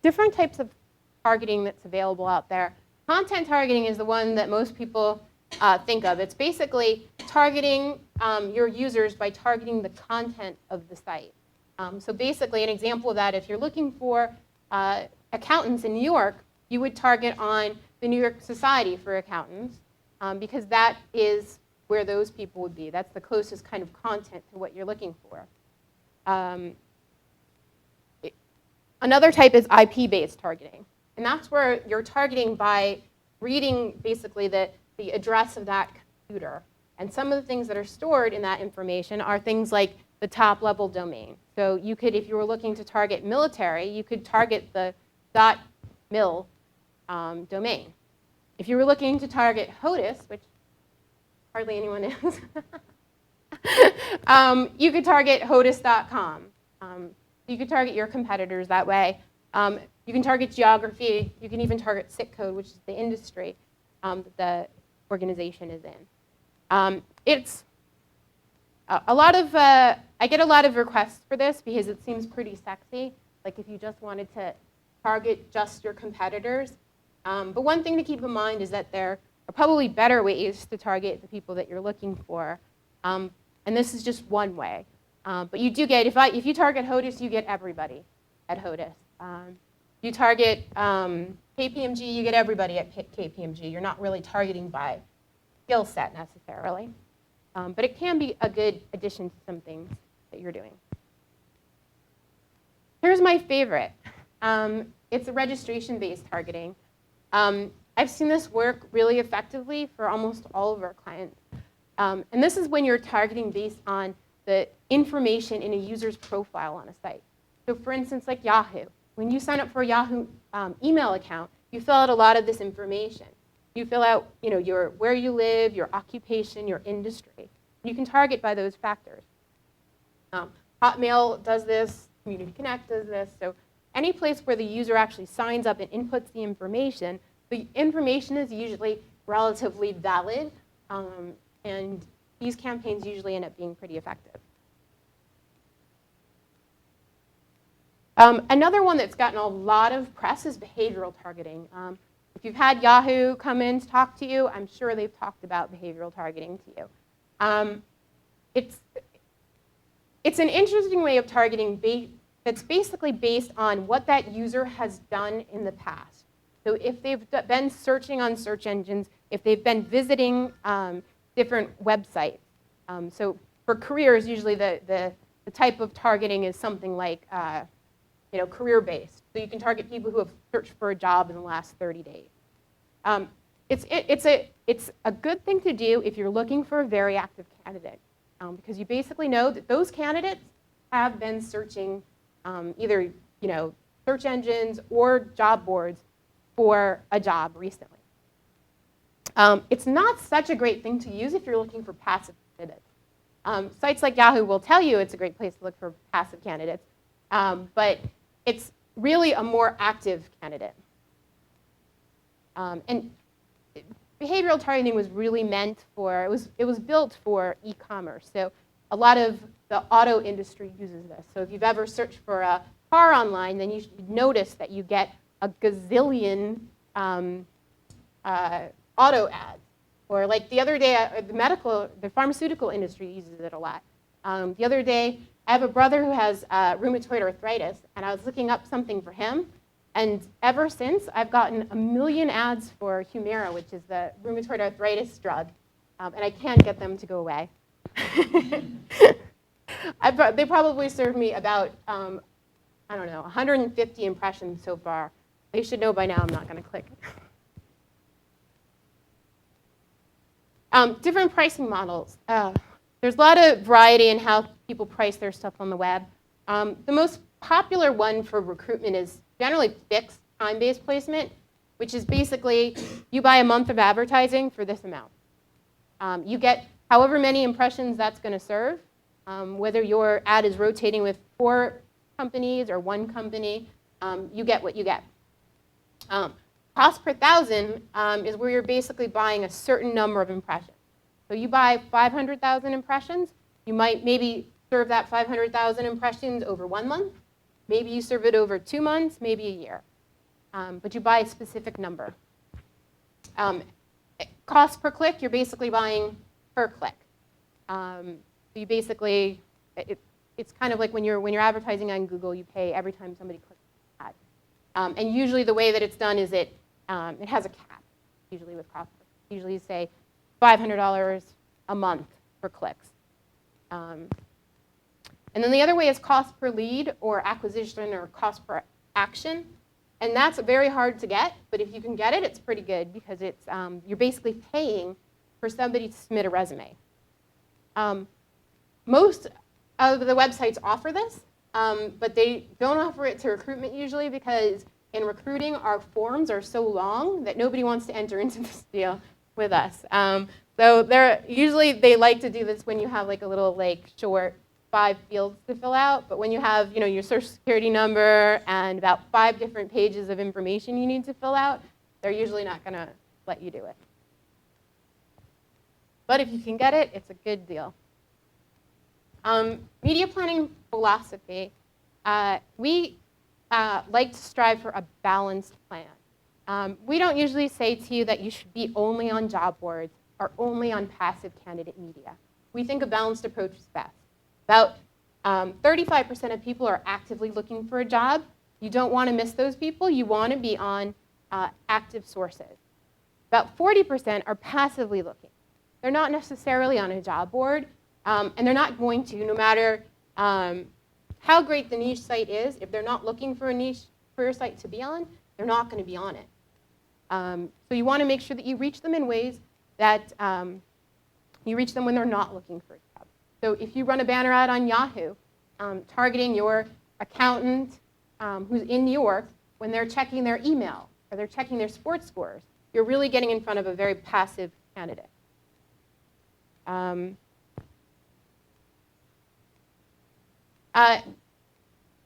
different types of targeting that's available out there. Content targeting is the one that most people think of. It's basically targeting your users by targeting the content of the site. So basically, an example of that, if you're looking for accountants in New York, you would target on the New York Society for Accountants, because that is where those people would be. That's the closest kind of content to what you're looking for. Another type is IP-based targeting. And that's where you're targeting by reading basically the address of that computer. And some of the things that are stored in that information are things like the top-level domain. So you could, if you were looking to target military, you could target the .mil domain. If you were looking to target HOTUS, which hardly anyone is, you could target HOTUS.com. You could target your competitors that way. You can target geography. You can even target SIC code, which is the industry that the organization is in. It's a lot of, I get a lot of requests for this because it seems pretty sexy, like if you just wanted to target just your competitors. But one thing to keep in mind is that there are probably better ways to target the people that you're looking for. And this is just one way. But you do get, if you target HOTUS, you get everybody at HOTUS. You target KPMG, you get everybody at KPMG. You're not really targeting by skill set necessarily. But it can be a good addition to some things that you're doing. Here's my favorite. It's a registration-based targeting. I've seen this work really effectively for almost all of our clients. And this is when you're targeting based on the information in a user's profile on a site. So for instance, like Yahoo. When you sign up for a Yahoo email account, you fill out a lot of this information. You fill out, where you live, your occupation, your industry. You can target by those factors. Hotmail does this, Community Connect does this. So any place where the user actually signs up and inputs the information is usually relatively valid, and these campaigns usually end up being pretty effective. Another one that's gotten a lot of press is behavioral targeting. If you've had Yahoo come in to talk to you, I'm sure they've talked about behavioral targeting to you. It's an interesting way of targeting that's basically based on what that user has done in the past. So if they've been searching on search engines, if they've been visiting different websites. So for careers, usually the type of targeting is something like career-based. So you can target people who have searched for a job in the last 30 days. It's a good thing to do if you're looking for a very active candidate, because you basically know that those candidates have been searching either search engines or job boards for a job recently. It's not such a great thing to use if you're looking for passive candidates. Sites like Yahoo will tell you it's a great place to look for passive candidates, but it's really a more active candidate. And behavioral targeting was really meant for, it was built for e-commerce. So a lot of the auto industry uses this. So if you've ever searched for a car online, then you should notice that you get a gazillion auto ads. Or like the other day, the pharmaceutical industry uses it a lot. The other day, I have a brother who has rheumatoid arthritis, and I was looking up something for him. And ever since, I've gotten 1 million ads for Humira, which is the rheumatoid arthritis drug, and I can't get them to go away. They probably served me about, 150 impressions so far. They should know by now I'm not going to click. Different pricing models. There's a lot of variety in how people price their stuff on the web. The most popular one for recruitment is generally fixed time-based placement, which is basically you buy a month of advertising for this amount. You get however many impressions that's going to serve, whether your ad is rotating with 4 companies or 1 company, you get what you get. Cost per thousand is where you're basically buying a certain number of impressions. So you buy 500,000 impressions, you might maybe serve that 500,000 impressions over 1 month. Maybe you serve it over 2 months, maybe a year. but you buy a specific number. Cost per click, you're basically buying per click. You basically, it's kind of like when you're advertising on Google, you pay every time somebody clicks an ad. And usually the way that it's done is it has a cap, usually with cost. Usually you say $500 a month for clicks. And then the other way is cost per lead or acquisition or cost per action. And that's very hard to get, but if you can get it, it's pretty good because it's, you're basically paying for somebody to submit a resume. Most of the websites offer this, but they don't offer it to recruitment usually because in recruiting, our forms are so long that nobody wants to enter into this deal with us. So usually they like to do this when you have like a little short 5 fields to fill out, but when you have your social security number and about 5 different pages of information you need to fill out, they're usually not going to let you do it. But if you can get it, it's a good deal. Media planning philosophy, we like to strive for a balanced plan. We don't usually say to you that you should be only on job boards or only on passive candidate media. We think a balanced approach is best. About 35% of people are actively looking for a job. You don't want to miss those people. You want to be on active sources. About 40% are passively looking. They're not necessarily on a job board, and they're not going to, no matter how great the niche site is. If they're not looking for a niche career site to be on, they're not going to be on it. So you want to make sure that you reach them in ways that you reach them when they're not looking for a job. So if you run a banner ad on Yahoo, targeting your accountant who's in New York, when they're checking their email or they're checking their sports scores, you're really getting in front of a very passive candidate.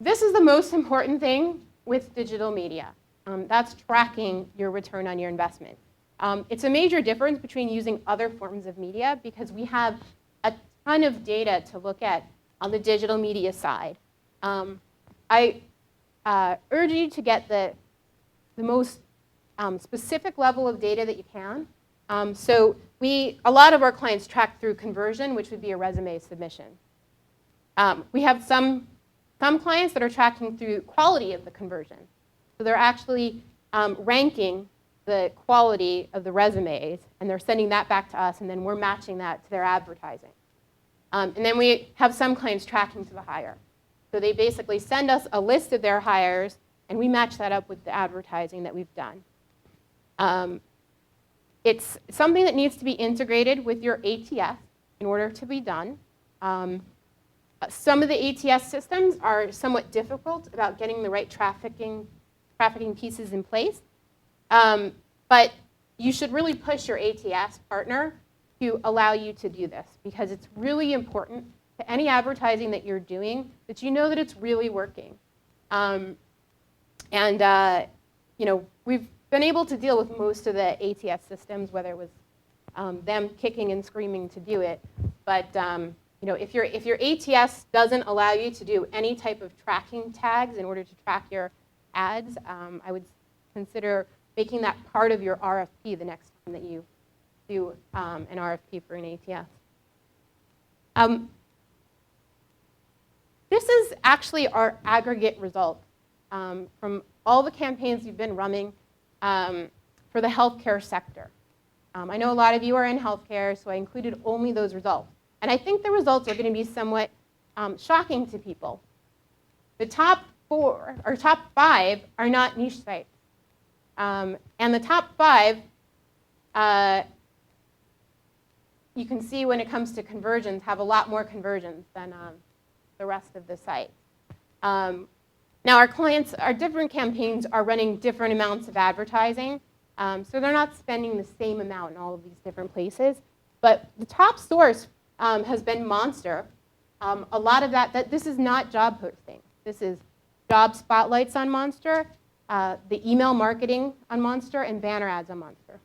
This is the most important thing with digital media. That's tracking your return on your investment. It's a major difference between using other forms of media because we have a ton of data to look at on the digital media side. I urge you to get the most specific level of data that you can. So a lot of our clients track through conversion, which would be a resume submission. We have some clients that are tracking through quality of the conversion. So they're actually ranking the quality of the resumes, and they're sending that back to us, and then we're matching that to their advertising. And then we have some clients tracking to the hire. So they basically send us a list of their hires, and we match that up with the advertising that we've done. It's something that needs to be integrated with your ATS in order to be done. Some of the ATS systems are somewhat difficult about getting the right trafficking pieces in place. But you should really push your ATS partner to allow you to do this because it's really important to any advertising that you're doing that you know that it's really working. We've been able to deal with most of the ATS systems, whether it was them kicking and screaming to do it. But if your ATS doesn't allow you to do any type of tracking tags in order to track your ads, I would consider making that part of your RFP the next time that you do an RFP for an ATS. This is actually our aggregate results from all the campaigns we've been running for the healthcare sector. I know a lot of you are in healthcare, so I included only those results. And I think the results are going to be somewhat shocking to people. The top 4 or top 5 are not niche sites. And the top 5, you can see when it comes to conversions, have a lot more conversions than the rest of the site. Now our different campaigns are running different amounts of advertising, so they're not spending the same amount in all of these different places. But the top source has been Monster. A lot of this is not job posting. This is job spotlights on Monster, the email marketing on Monster, and banner ads on Monster.